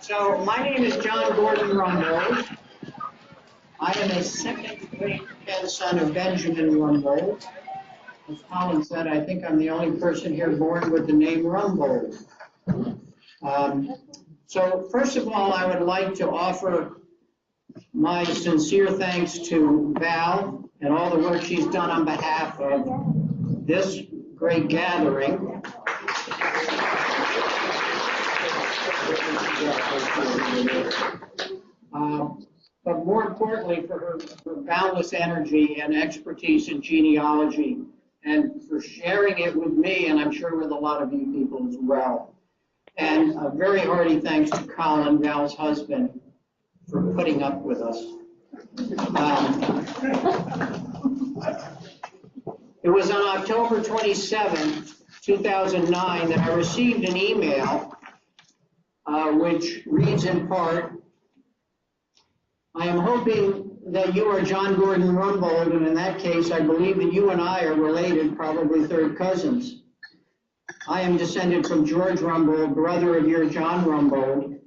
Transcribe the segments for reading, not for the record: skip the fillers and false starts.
So my name is John Gordon Rumbold. I am a second great grandson of Benjamin Rumbold. As Colin said, I think I'm the only person here born with the name Rumbold. So first of all, I would like to offer my sincere thanks to Val and all the work she's done on behalf of this great gathering. But more importantly, for her boundless energy and expertise in genealogy, and for sharing it with me, and I'm sure with a lot of you people as well. And a very hearty thanks to Colin, Val's husband, for putting up with us. It was on October 27, 2009, that I received an email which reads in part, I am hoping that you are John Gordon Rumbold, and in that case, I believe that you and I are related, probably third cousins. I am descended from George Rumbold, brother of your John Rumbold,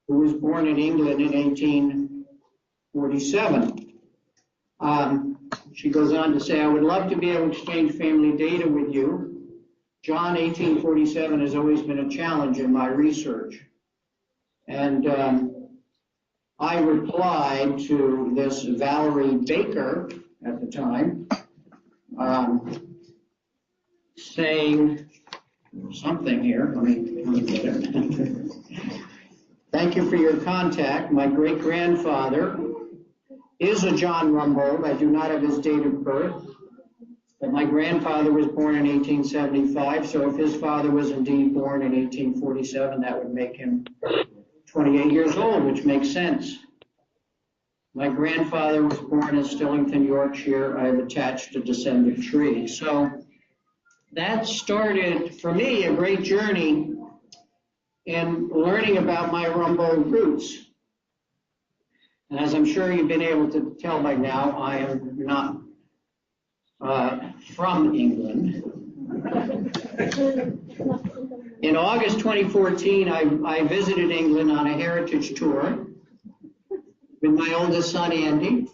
who was born in England in 1847. She goes on to say, I would love to be able to exchange family data with you. John 1847 has always been a challenge in my research. And I replied to this Valerie Baker at the time, saying something here. Let me get it. Thank you for your contact. My great-grandfather is a John Rumbold. I do not have his date of birth, but my grandfather was born in 1875, so if his father was indeed born in 1847, that would make him 28 years old, which makes sense. My grandfather was born in Stillington, Yorkshire. I have attached a descendant tree. So that started, for me, a great journey in learning about my Rumbold roots. And as I'm sure you've been able to tell by now, I am not from England. In August 2014, I visited England on a heritage tour with my oldest son, Andy.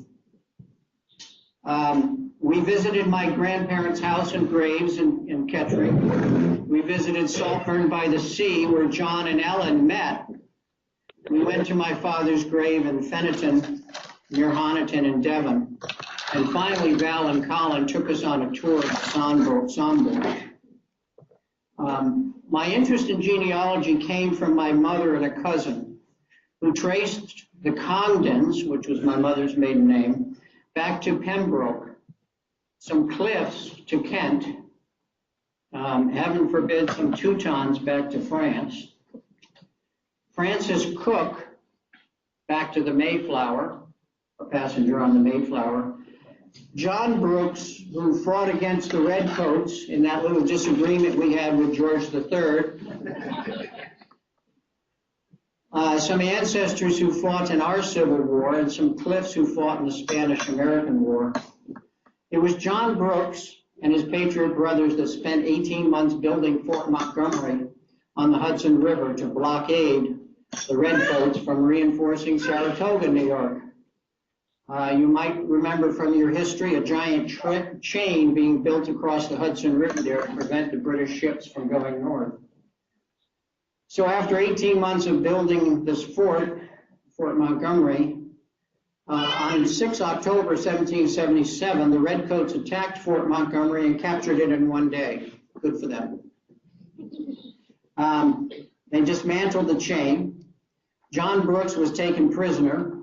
We visited my grandparents' house and graves in Kettering. We visited Saltburn by the Sea, where John and Ellen met. We went to my father's grave in Fenniton, near Honiton in Devon. And finally, Val and Colin took us on a tour of Somborne. My interest in genealogy came from my mother and a cousin who traced the Congdons, which was my mother's maiden name, back to Pembroke, some cliffs to Kent, heaven forbid some Teutons back to France, Francis Cook back to the Mayflower, a passenger on the Mayflower, John Brooks, who fought against the Redcoats in that little disagreement we had with George III, some ancestors who fought in our Civil War, and some Cliffs who fought in the Spanish-American War. It was John Brooks and his Patriot brothers that spent 18 months building Fort Montgomery on the Hudson River to blockade the Redcoats from reinforcing Saratoga, New York. You might remember from your history a giant chain being built across the Hudson River there to prevent the British ships from going north. So after 18 months of building this Fort Montgomery, on 6 October 1777, the Redcoats attacked Fort Montgomery and captured it in one day. Good for them. They dismantled the chain. John Brooks was taken prisoner,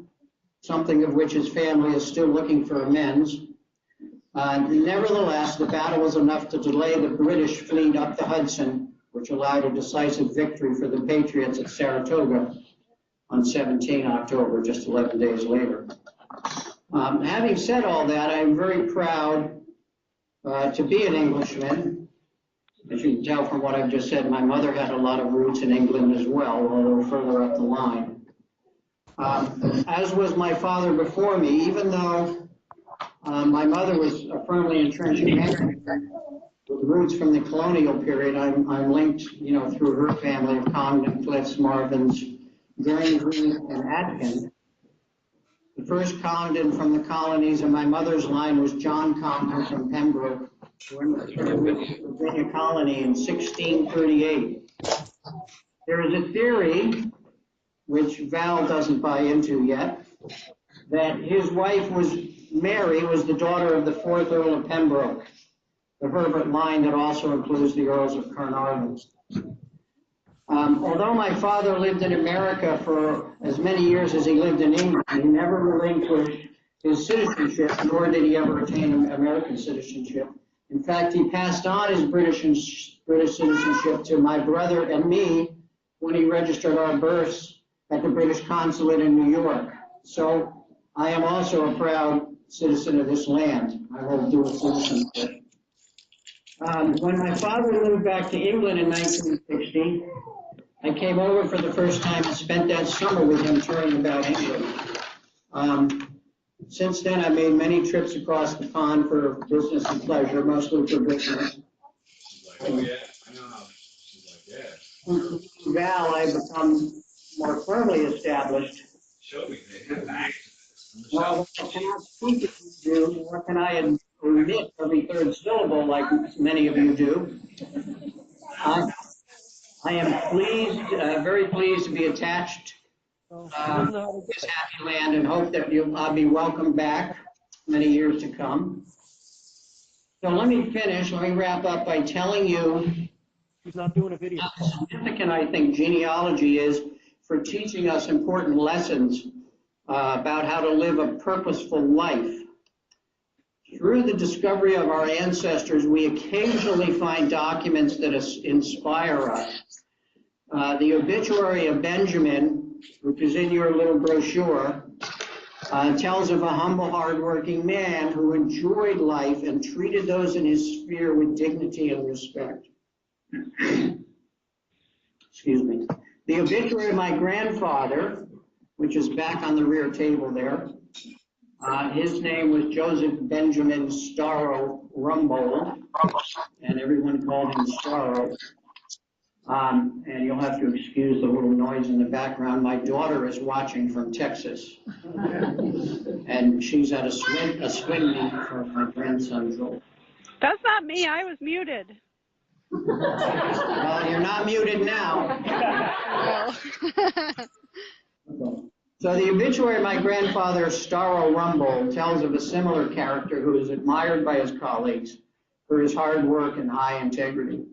something of which his family is still looking for amends. Nevertheless, the battle was enough to delay the British fleet up the Hudson, which allowed a decisive victory for the Patriots at Saratoga on 17 October, just 11 days later. Having said all that, I'm very proud to be an Englishman. As you can tell from what I've just said, my mother had a lot of roots in England as well, although further up the line. As was my father before me, even though my mother was a firmly entrenched American with roots from the colonial period, I'm linked, through her family of Congdon, Cliffs, Marvins, Guernsey, and Atkin. The first Collington from the colonies of my mother's line was John Collington from Pembroke, who entered the Virginia colony in 1638. There is a theory, which Val doesn't buy into yet, that his wife Mary was the daughter of the 4th Earl of Pembroke, the Herbert line that also includes the Earls of Carnarvon. Although my father lived in America for as many years as he lived in England, he never relinquished his citizenship, nor did he ever attain American citizenship. In fact, he passed on his British citizenship to my brother and me when he registered our births at the British consulate in New York. So I am also a proud citizen of this land. I hold dual citizenship. When my father moved back to England in 1960, I came over for the first time and spent that summer with him touring about England. Since then, I've made many trips across the pond for business and pleasure, mostly for business. She's like, oh yeah, I know how. She's like, yeah. Val, I've become more firmly established. Show me, they have back. Well, I cannot speak as you do, nor can I omit every third syllable like many of you do. I am pleased, very pleased to be attached to this happy land and hope that I'll be welcome back many years to come. So let me wrap up by telling you how significant I think genealogy is for teaching us important lessons about how to live a purposeful life. Through the discovery of our ancestors, we occasionally find documents that inspire us. The obituary of Benjamin, which is in your little brochure, tells of a humble, hardworking man who enjoyed life and treated those in his sphere with dignity and respect. Excuse me. The obituary of my grandfather, which is back on the rear table there, his name was Joseph Benjamin Rumbold, and everyone called him Starro. And you'll have to excuse the little noise in the background. My daughter is watching from Texas, and she's at a swim meet for my grandson Joel. That's not me. I was muted. Well, you're not muted now. So the obituary of my grandfather, Starro Rumbold, tells of a similar character who is admired by his colleagues for his hard work and high integrity.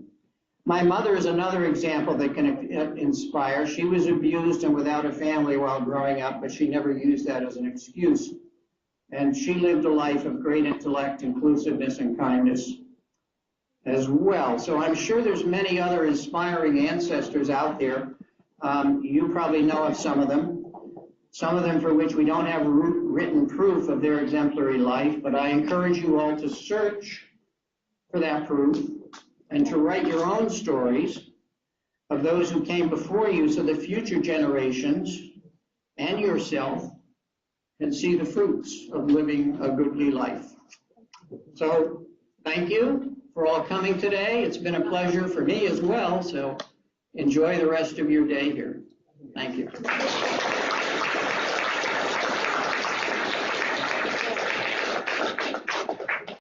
My mother is another example that can inspire. She was abused and without a family while growing up, but she never used that as an excuse. And she lived a life of great intellect, inclusiveness, and kindness as well. So I'm sure there's many other inspiring ancestors out there. You probably know of some of them for which we don't have written proof of their exemplary life, but I encourage you all to search for that proof and to write your own stories of those who came before you so the future generations and yourself can see the fruits of living a goodly life. So thank you for all coming today. It's been a pleasure for me as well, so enjoy the rest of your day here. Thank you.